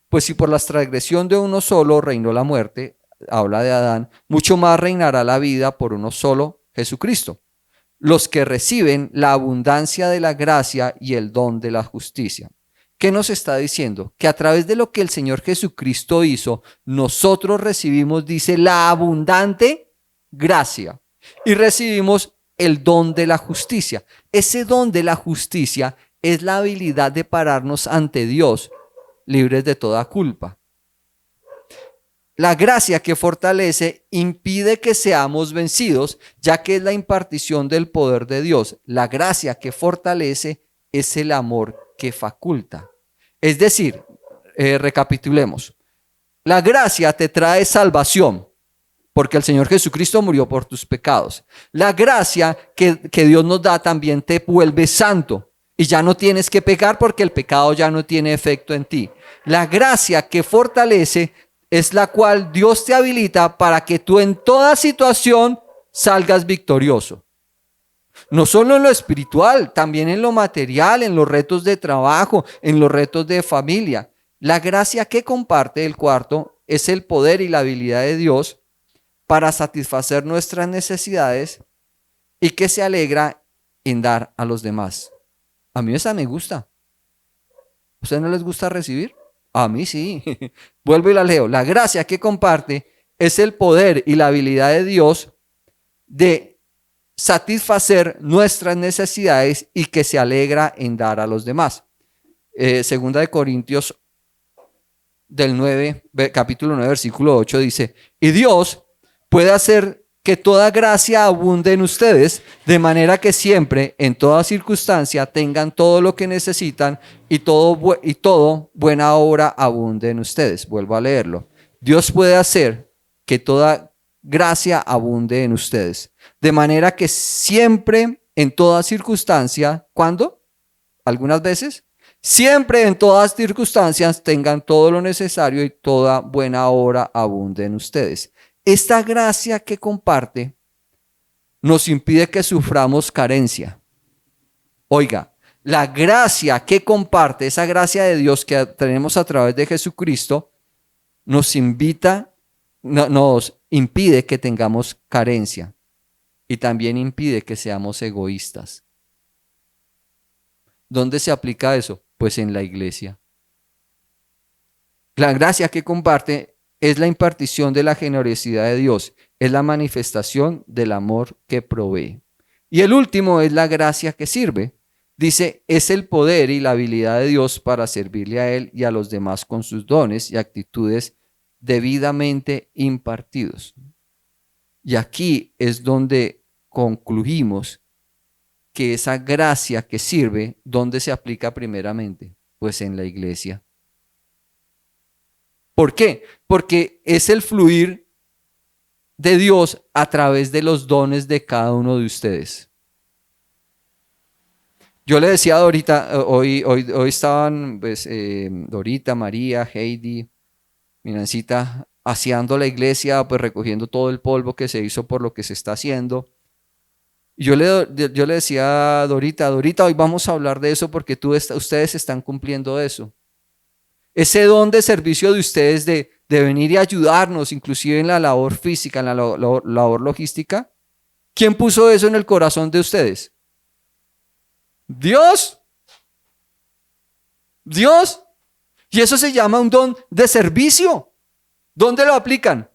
Pues si por la transgresión de uno solo reinó la muerte, habla de Adán, mucho más reinará la vida por uno solo, Jesucristo, los que reciben la abundancia de la gracia y el don de la justicia. ¿Qué nos está diciendo? Que a través de lo que el Señor Jesucristo hizo, nosotros recibimos, dice, la abundante gracia y recibimos el don de la justicia. Ese don de la justicia es la habilidad de pararnos ante Dios libres de toda culpa. La gracia que fortalece impide que seamos vencidos, ya que es la impartición del poder de Dios. La gracia que fortalece es el amor que faculta. Es decir, recapitulemos. La gracia te trae salvación, porque el Señor Jesucristo murió por tus pecados. La gracia que Dios nos da también te vuelve santo y ya no tienes que pecar porque el pecado ya no tiene efecto en ti. La gracia que fortalece es la cual Dios te habilita para que tú en toda situación salgas victorioso. No solo en lo espiritual, también en lo material, en los retos de trabajo, en los retos de familia. La gracia que comparte el cuarto es el poder y la habilidad de Dios para satisfacer nuestras necesidades y que se alegra en dar a los demás. A mí esa me gusta. ¿A ustedes no les gusta recibir? A mí sí. Vuelvo y la leo. La gracia que comparte es el poder y la habilidad de Dios de satisfacer nuestras necesidades y que se alegra en dar a los demás. Segunda de Corintios del 9, capítulo 9, versículo 8 dice, y Dios puede hacer que toda gracia abunde en ustedes, de manera que siempre, en toda circunstancia, tengan todo lo que necesitan y todo buena obra abunde en ustedes. Vuelvo a leerlo. Dios puede hacer que toda gracia abunde en ustedes, de manera que siempre, en toda circunstancia, ¿cuándo? Algunas veces, siempre en todas circunstancias tengan todo lo necesario y toda buena obra abunde en ustedes. Esta gracia que comparte nos impide que suframos carencia. Oiga, la gracia que comparte, esa gracia de Dios que tenemos a través de Jesucristo, nos impide que tengamos carencia y también impide que seamos egoístas. ¿Dónde se aplica eso? Pues en la iglesia. La gracia que comparte es la impartición de la generosidad de Dios, es la manifestación del amor que provee. Y el último es la gracia que sirve. Dice, es el poder y la habilidad de Dios para servirle a Él y a los demás con sus dones y actitudes debidamente impartidos. Y aquí es donde concluimos que esa gracia que sirve, ¿dónde se aplica primeramente? Pues en la iglesia. ¿Por qué? Porque es el fluir de Dios a través de los dones de cada uno de ustedes. Yo le decía a Dorita, hoy estaban pues, Dorita, María, Heidi, Minancita, aseando la iglesia, pues recogiendo todo el polvo que se hizo por lo que se está haciendo. Y yo le decía a Dorita, hoy vamos a hablar de eso porque ustedes están cumpliendo eso. Ese don de servicio de ustedes de venir y ayudarnos, inclusive en la labor física, en la labor logística. ¿Quién puso eso en el corazón de ustedes? Dios. Dios. Y eso se llama un don de servicio. ¿Dónde lo aplican?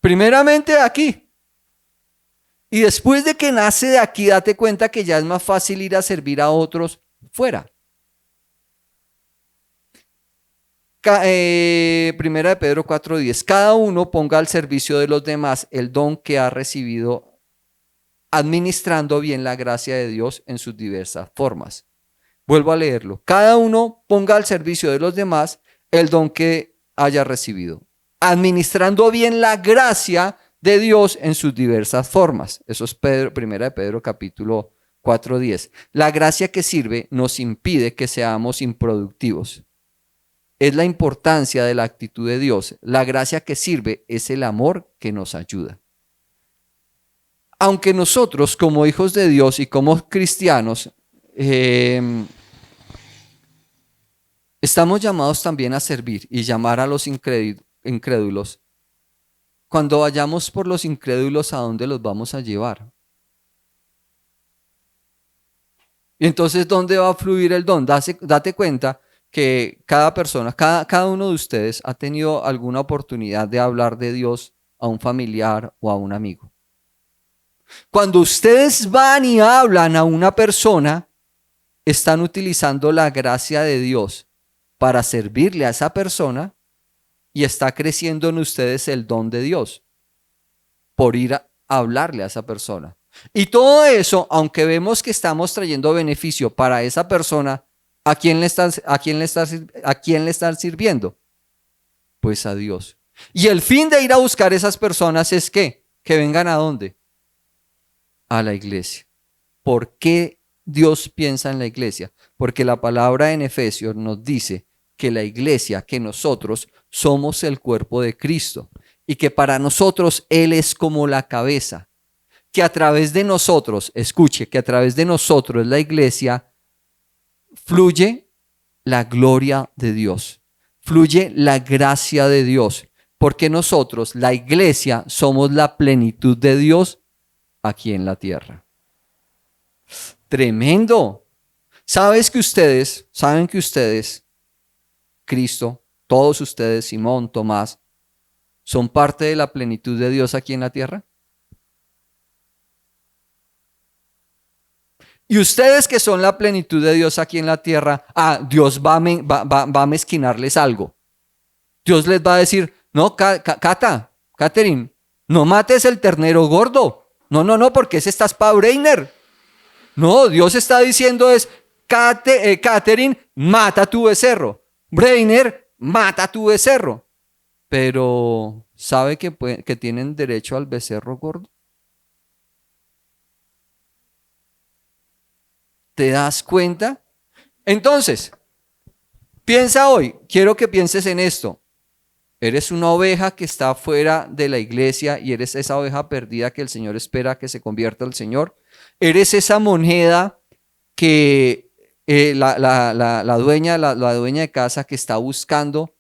Primeramente aquí. Y después de que nace de aquí, date cuenta que ya es más fácil ir a servir a otros fuera. Primera de Pedro 4:10. Cada uno ponga al servicio de los demás el don que ha recibido, administrando bien la gracia de Dios en sus diversas formas. Vuelvo a leerlo. Cada uno ponga al servicio de los demás el don que haya recibido, administrando bien la gracia de Dios en sus diversas formas. Eso es Primera de Pedro capítulo 4:10. La gracia que sirve nos impide que seamos improductivos. Es la importancia de la actitud de Dios. La gracia que sirve es el amor que nos ayuda. Aunque nosotros como hijos de Dios y como cristianos estamos llamados también a servir y llamar a los incrédulos. Cuando vayamos por los incrédulos, ¿a dónde los vamos a llevar? Y entonces, ¿dónde va a fluir el don? Date cuenta que cada persona, cada uno de ustedes ha tenido alguna oportunidad de hablar de Dios a un familiar o a un amigo. Cuando ustedes van y hablan a una persona, están utilizando la gracia de Dios para servirle a esa persona y está creciendo en ustedes el don de Dios por ir a hablarle a esa persona. Y todo eso, aunque vemos que estamos trayendo beneficio para esa persona, ¿a quién le están sirviendo? Pues a Dios. Y el fin de ir a buscar esas personas es ¿qué? Que vengan ¿a dónde? A la iglesia. ¿Por qué Dios piensa en la iglesia? Porque la palabra en Efesios nos dice que la iglesia, que nosotros somos el cuerpo de Cristo y que para nosotros Él es como la cabeza, que a través de nosotros, escuche, que a través de nosotros la iglesia fluye la gloria de Dios, fluye la gracia de Dios, porque nosotros, la iglesia, somos la plenitud de Dios aquí en la tierra. Tremendo. Saben que ustedes, Cristo, todos ustedes, Simón, Tomás, son parte de la plenitud de Dios aquí en la tierra? Y ustedes que son la plenitud de Dios aquí en la tierra, Dios va a mezquinarles algo. Dios les va a decir, no, Catherine, no mates el ternero gordo. No, porque ese estás pa' Breiner. No, Dios está diciendo es, Catherine, mata tu becerro. Breiner, mata tu becerro. Pero, ¿sabe que tienen derecho al becerro gordo? ¿Te das cuenta? Entonces, piensa hoy, quiero que pienses en esto. Eres una oveja que está fuera de la iglesia y eres esa oveja perdida que el Señor espera que se convierta al Señor. Eres esa moneda que la dueña de casa que está buscando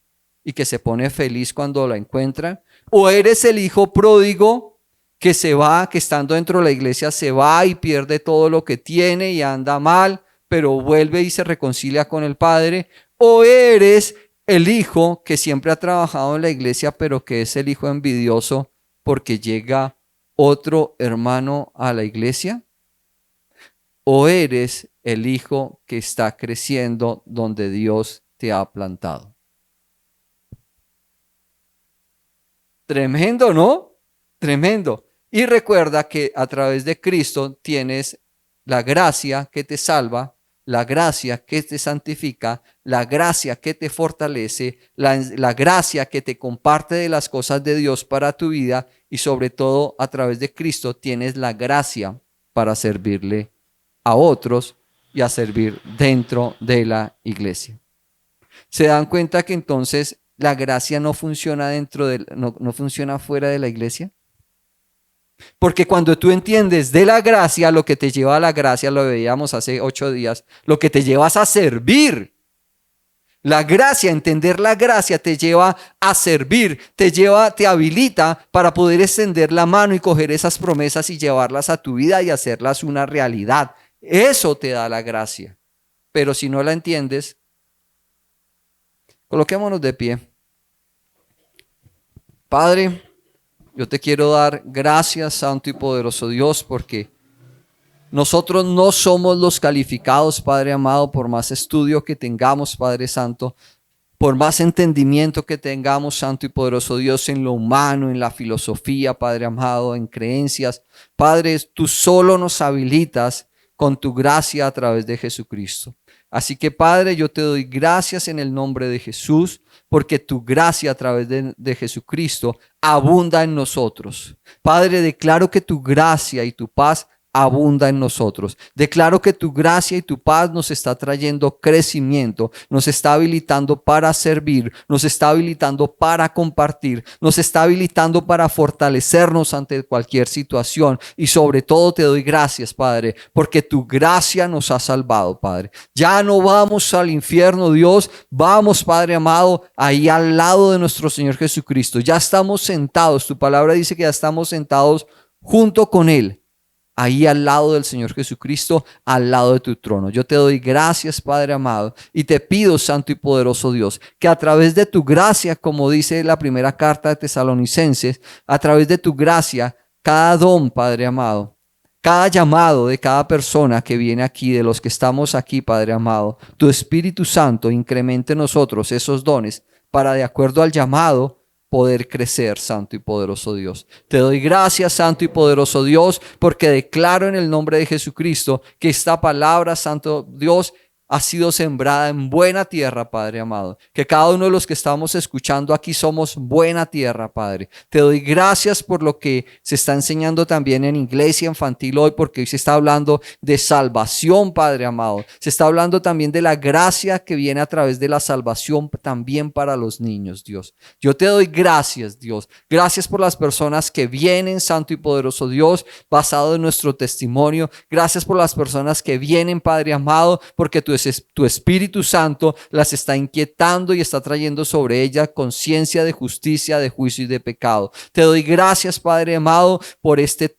y que se pone feliz cuando la encuentra. O eres el hijo pródigo que se va, que estando dentro de la iglesia se va y pierde todo lo que tiene y anda mal, pero vuelve y se reconcilia con el Padre. O eres el hijo que siempre ha trabajado en la iglesia, pero que es el hijo envidioso porque llega otro hermano a la iglesia. O eres el hijo que está creciendo donde Dios te ha plantado. Tremendo, ¿no? Tremendo. Y recuerda que a través de Cristo tienes la gracia que te salva, la gracia que te santifica, la gracia que te fortalece, la gracia que te comparte de las cosas de Dios para tu vida y sobre todo a través de Cristo tienes la gracia para servirle a otros y a servir dentro de la iglesia. ¿Se dan cuenta que entonces la gracia no funciona no funciona fuera de la iglesia? Porque cuando tú entiendes de la gracia, lo que te lleva a la gracia, lo veíamos hace 8 días, lo que te llevas a servir. La gracia, entender la gracia te lleva a servir, te habilita para poder extender la mano y coger esas promesas y llevarlas a tu vida y hacerlas una realidad. Eso te da la gracia. Pero si no la entiendes, coloquémonos de pie. Padre, yo te quiero dar gracias, santo y poderoso Dios, porque nosotros no somos los calificados, Padre amado, por más estudio que tengamos, Padre Santo, por más entendimiento que tengamos, santo y poderoso Dios, en lo humano, en la filosofía, Padre amado, en creencias. Padre, tú solo nos habilitas con tu gracia a través de Jesucristo. Así que, Padre, yo te doy gracias en el nombre de Jesús, porque tu gracia a través de Jesucristo abunda en nosotros. Padre, declaro que tu gracia y tu paz abunda en nosotros. Declaro que tu gracia y tu paz nos está trayendo crecimiento, nos está habilitando para servir, nos está habilitando para compartir, nos está habilitando para fortalecernos ante cualquier situación y sobre todo te doy gracias, Padre, porque tu gracia nos ha salvado, Padre. Ya no vamos al infierno, Dios, vamos, Padre amado, ahí al lado de nuestro Señor Jesucristo. Ya estamos sentados, tu palabra dice que ya estamos sentados junto con Él ahí al lado del Señor Jesucristo, al lado de tu trono. Yo te doy gracias, Padre amado, y te pido, Santo y poderoso Dios, que a través de tu gracia, como dice la primera carta de Tesalonicenses, a través de tu gracia, cada don, Padre amado, cada llamado de cada persona que viene aquí, de los que estamos aquí, Padre amado, tu Espíritu Santo incremente en nosotros esos dones para, de acuerdo al llamado, poder crecer, Santo y poderoso Dios. Te doy gracias, Santo y poderoso Dios, porque declaro en el nombre de Jesucristo que esta palabra, Santo Dios, ha sido sembrada en buena tierra, Padre amado. Que cada uno de los que estamos escuchando aquí somos buena tierra, Padre. Te doy gracias por lo que se está enseñando también en Iglesia Infantil hoy, porque hoy se está hablando de salvación, Padre amado. Se está hablando también de la gracia que viene a través de la salvación también para los niños, Dios. Yo te doy gracias, Dios. Gracias por las personas que vienen, Santo y poderoso Dios, basado en nuestro testimonio. Gracias por las personas que vienen, Padre amado, porque tu Espíritu Santo las está inquietando y está trayendo sobre ella conciencia de justicia, de juicio y de pecado. Te doy gracias, Padre amado, por este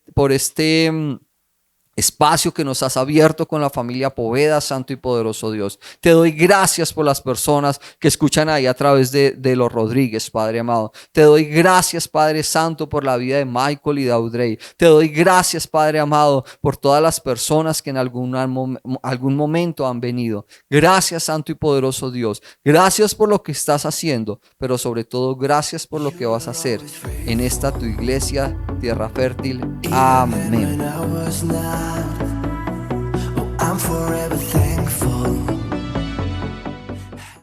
espacio que nos has abierto con la familia Poveda, Santo y poderoso Dios. Te doy gracias por las personas que escuchan ahí a través de los Rodríguez, Padre amado. Te doy gracias, Padre Santo, por la vida de Michael y de Audrey. Te doy gracias, Padre amado, por todas las personas que en algún momento han venido. Gracias, Santo y poderoso Dios. Gracias por lo que estás haciendo, pero sobre todo gracias por lo que vas a hacer en esta tu iglesia, Tierra Fértil. Amén. when I was not